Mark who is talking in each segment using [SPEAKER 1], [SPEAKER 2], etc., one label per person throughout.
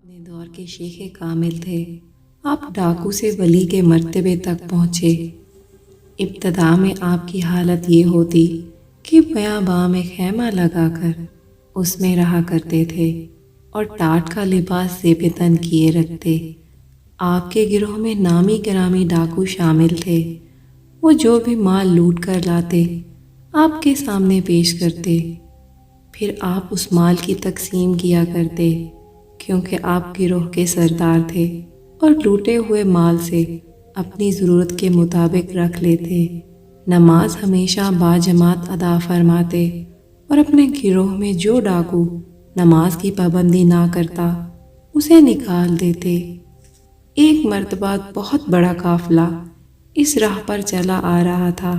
[SPEAKER 1] अपने दौर के शेख कामिल थे। आप डाकू से वली के मर्तबे तक पहुँचे। इब्तदा में आपकी हालत ये होती कि बयाबां में खैमा लगाकर उसमें रहा करते थे और टाट का लिबास ज़ेब तन किए रखते। आपके गिरोह में नामी गिरामी डाकू शामिल थे। वो जो भी माल लूट कर लाते आपके सामने पेश करते, फिर आप उस माल की तकसीम किया करते, क्योंकि आप गिरोह के सरदार थे और लूटे हुए माल से अपनी ज़रूरत के मुताबिक रख लेते। नमाज हमेशा बाजमात अदा फरमाते और अपने गिरोह में जो डाकू नमाज की पाबंदी ना करता उसे निकाल देते। एक मर्तबा बहुत बड़ा काफिला इस राह पर चला आ रहा था।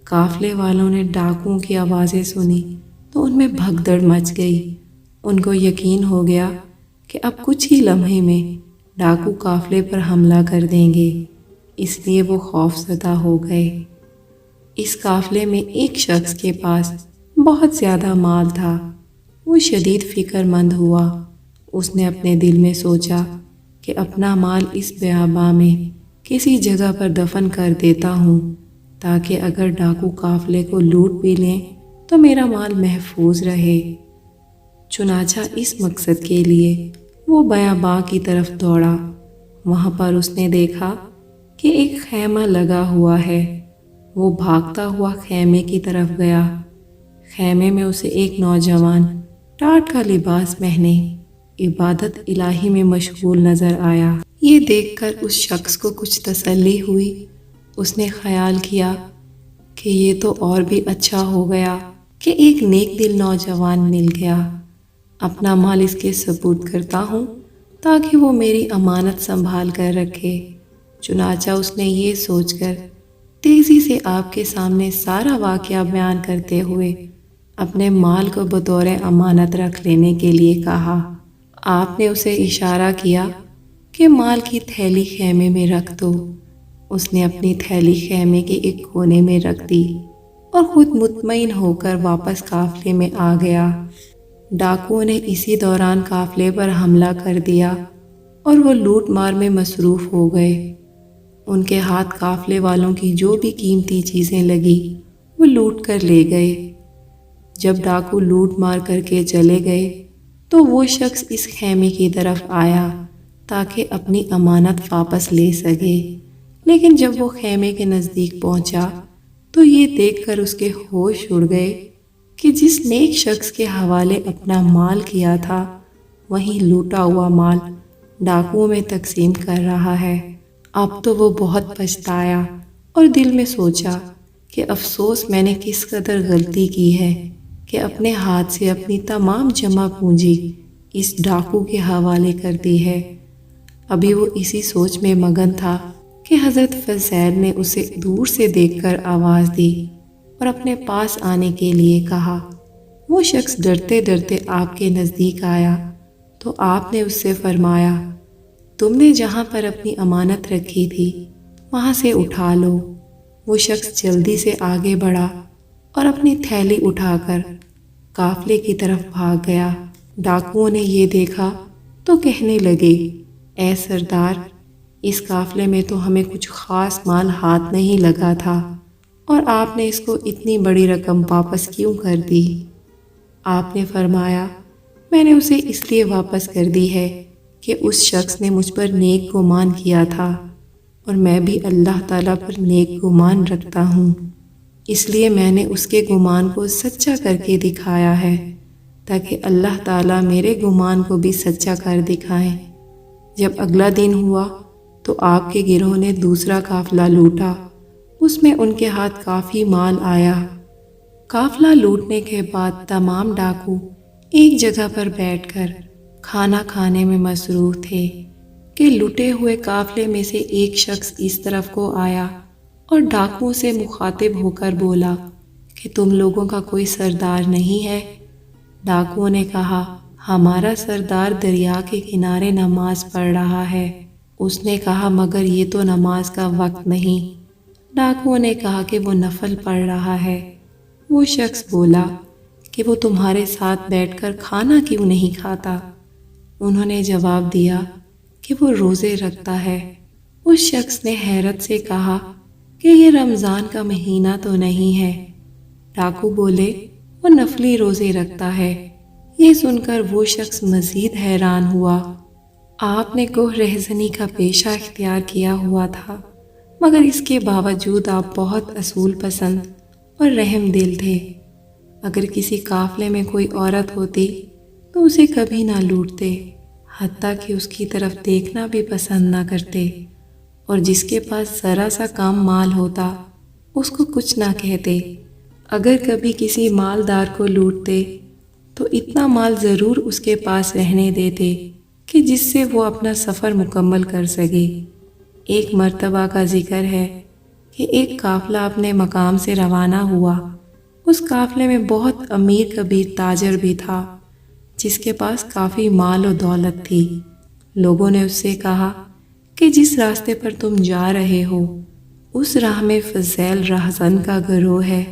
[SPEAKER 1] काफिले वालों ने डाकुओं की आवाज़ें सुनी तो उनमें भगदड़ मच गई। उनको यकीन हो गया कि अब कुछ ही लम्हे में डाकू काफिले पर हमला कर देंगे, इसलिए वो खौफज़दा हो गए। इस काफिले में एक शख्स के पास बहुत ज़्यादा माल था। वो शदीद फ़िक्रमंद हुआ। उसने अपने दिल में सोचा कि अपना माल इस बियाबां में किसी जगह पर दफन कर देता हूँ, ताकि अगर डाकू काफिले को लूट भी लें तो मेरा माल महफूज रहे। चुनाचा इस मकसद के लिए वो बियाबां की तरफ दौड़ा। वहाँ पर उसने देखा कि एक खैमा लगा हुआ है। वो भागता हुआ खैमे की तरफ गया। खैमे में उसे एक नौजवान टाट का लिबास पहने इबादत इलाही में मशगूल नज़र आया। ये देखकर उस शख्स को कुछ तसल्ली हुई। उसने ख्याल किया कि ये तो और भी अच्छा हो गया कि एक नेक दिल नौजवान मिल गया। अपना माल इसके सुपुर्द करता हूँ ताकि वो मेरी अमानत संभाल कर रखे। चुनाचा उसने ये सोचकर तेज़ी से आपके सामने सारा वाक़या बयान करते हुए अपने माल को बतौर अमानत रख लेने के लिए कहा। आपने उसे इशारा किया कि माल की थैली खैमे में रख दो। उसने अपनी थैली खैमे के एक कोने में रख दी और खुद मुतमईन होकर वापस काफिले में आ गया। डाकुओं ने इसी दौरान काफिले पर हमला कर दिया और वो लूट मार में मसरूफ़ हो गए। उनके हाथ काफिले वालों की जो भी कीमती चीज़ें लगी वो लूट कर ले गए। जब डाकू लूट मार करके चले गए तो वो शख्स इस खैमे की तरफ आया ताकि अपनी अमानत वापस ले सके। लेकिन जब वो खैमे के नज़दीक पहुंचा तो ये देखकर उसके होश उड़ गए कि जिस नेक शख्स के हवाले अपना माल किया था वहीं लूटा हुआ माल डाकुओं में तकसीम कर रहा है। अब तो वो बहुत पछताया और दिल में सोचा कि अफसोस मैंने किस कदर गलती की है कि अपने हाथ से अपनी तमाम जमा पूंजी इस डाकू के हवाले कर दी है। अभी वो इसी सोच में मगन था कि हज़रत फज़ैल ने उसे दूर से देखकर आवाज़ दी और अपने पास आने के लिए कहा। वो शख्स डरते डरते आपके नज़दीक आया तो आपने उससे फरमाया, तुमने जहाँ पर अपनी अमानत रखी थी वहाँ से उठा लो। वो शख्स जल्दी से आगे बढ़ा और अपनी थैली उठाकर काफिले की तरफ भाग गया। डाकुओं ने ये देखा तो कहने लगे, ए सरदार, इस काफिले में तो हमें कुछ ख़ास माल हाथ नहीं लगा था और आपने इसको इतनी बड़ी रकम वापस क्यों कर दी? आपने फरमाया, मैंने उसे इसलिए वापस कर दी है कि उस शख्स ने मुझ पर नेक गुमान किया था और मैं भी अल्लाह ताला पर नेक गुमान रखता हूँ, इसलिए मैंने उसके गुमान को सच्चा करके दिखाया है ताकि अल्लाह ताला मेरे गुमान को भी सच्चा कर दिखाएं। जब अगला दिन हुआ तो आपके गिरोह ने दूसरा काफिला लूटा। उसमें उनके हाथ काफ़ी माल आया। काफिला लूटने के बाद तमाम डाकू एक जगह पर बैठकर खाना खाने में मसरूफ़ थे कि लुटे हुए काफिले में से एक शख्स इस तरफ को आया और डाकुओं से मुखातिब होकर बोला कि तुम लोगों का कोई सरदार नहीं है? डाकुओं ने कहा, हमारा सरदार दरिया के किनारे नमाज पढ़ रहा है। उसने कहा, मगर ये तो नमाज का वक्त नहीं। डाकुओं ने कहा कि वो नफल पढ़ रहा है। वो शख्स बोला कि वो तुम्हारे साथ बैठकर खाना क्यों नहीं खाता? انہوں نے جواب دیا کہ وہ روزے رکھتا ہے۔ اس شخص نے حیرت سے کہا کہ یہ رمضان کا مہینہ تو نہیں ہے۔ ڈاکو بولے وہ نفلی روزے رکھتا ہے۔ یہ سن کر وہ شخص مزید حیران ہوا۔ آپ نے کوہ رہزنی کا پیشہ اختیار کیا ہوا تھا، مگر اس کے باوجود آپ بہت اصول پسند اور رحم دل تھے۔ اگر کسی قافلے میں کوئی عورت ہوتی تو اسے کبھی نہ لوٹتے، حتیٰ کہ اس کی طرف دیکھنا بھی پسند نہ کرتے، اور جس کے پاس ذرا سا کام مال ہوتا اس کو کچھ نہ کہتے۔ اگر کبھی کسی مالدار کو لوٹتے تو اتنا مال ضرور اس کے پاس رہنے دیتے کہ جس سے وہ اپنا سفر مکمل کر سکے۔ ایک مرتبہ کا ذکر ہے کہ ایک قافلہ اپنے مقام سے روانہ ہوا۔ اس قافلے میں بہت امیر کبیر تاجر بھی تھا جس کے پاس کافی مال و دولت تھی۔ لوگوں نے اس سے کہا کہ جس راستے پر تم جا رہے ہو اس راہ میں فضیل راہزن کا گروہ ہے،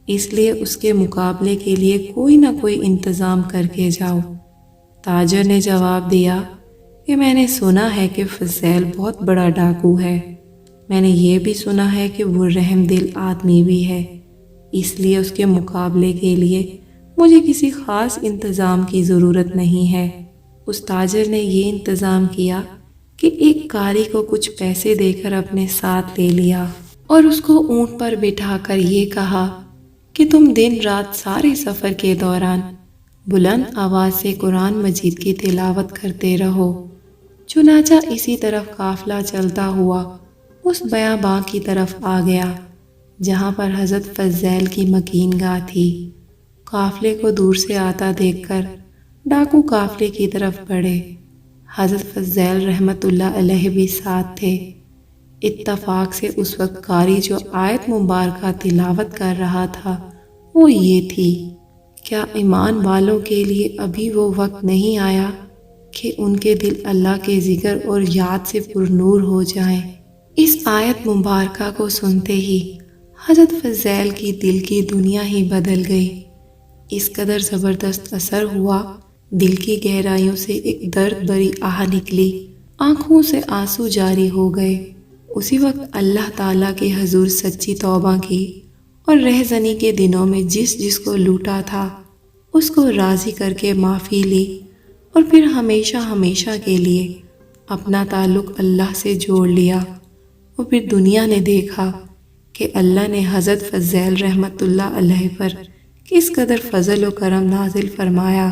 [SPEAKER 1] اس لیے اس کے مقابلے کے لیے کوئی نہ کوئی انتظام کر کے جاؤ۔ تاجر نے جواب دیا کہ میں نے سنا ہے کہ فضیل بہت بڑا ڈاکو ہے، میں نے یہ بھی سنا ہے کہ وہ رحم دل آدمی بھی ہے، اس لیے اس کے مقابلے کے لیے مجھے کسی خاص انتظام کی ضرورت نہیں ہے۔ اس تاجر نے یہ انتظام کیا کہ ایک قاری کو کچھ پیسے دے کر اپنے ساتھ لے لیا اور اس کو اونٹ پر بٹھا کر یہ کہا کہ تم دن رات سارے سفر کے دوران بلند آواز سے قرآن مجید کی تلاوت کرتے رہو۔ چنانچہ اسی طرف قافلہ چلتا ہوا اس بیاباں کی طرف آ گیا جہاں پر حضرت فضیل کی مکین گاہ تھی۔ قافلے کو دور سے آتا دیکھ کر ڈاکو قافلے کی طرف بڑھے۔ حضرت فضیل رحمت اللہ علیہ بھی ساتھ تھے۔ اتفاق سے اس وقت قاری جو آیت مبارکہ تلاوت کر رہا تھا وہ یہ تھی، کیا ایمان والوں کے لیے ابھی وہ وقت نہیں آیا کہ ان کے دل اللہ کے ذکر اور یاد سے پر نور ہو جائیں۔ اس آیت مبارکہ کو سنتے ہی حضرت فضیل کی دل کی دنیا ہی بدل گئی۔ اس قدر زبردست اثر ہوا، دل کی گہرائیوں سے ایک درد بھری آہ نکلی، آنکھوں سے آنسو جاری ہو گئے۔ اسی وقت اللہ تعالیٰ کے حضور سچی توبہ کی اور رہزنی کے دنوں میں جس جس کو لوٹا تھا اس کو راضی کر کے معافی لی، اور پھر ہمیشہ ہمیشہ کے لیے اپنا تعلق اللہ سے جوڑ لیا۔ اور پھر دنیا نے دیکھا کہ اللہ نے حضرت فضیل رحمت اللہ علیہ پر کس قدر فضل و کرم نازل فرمایا۔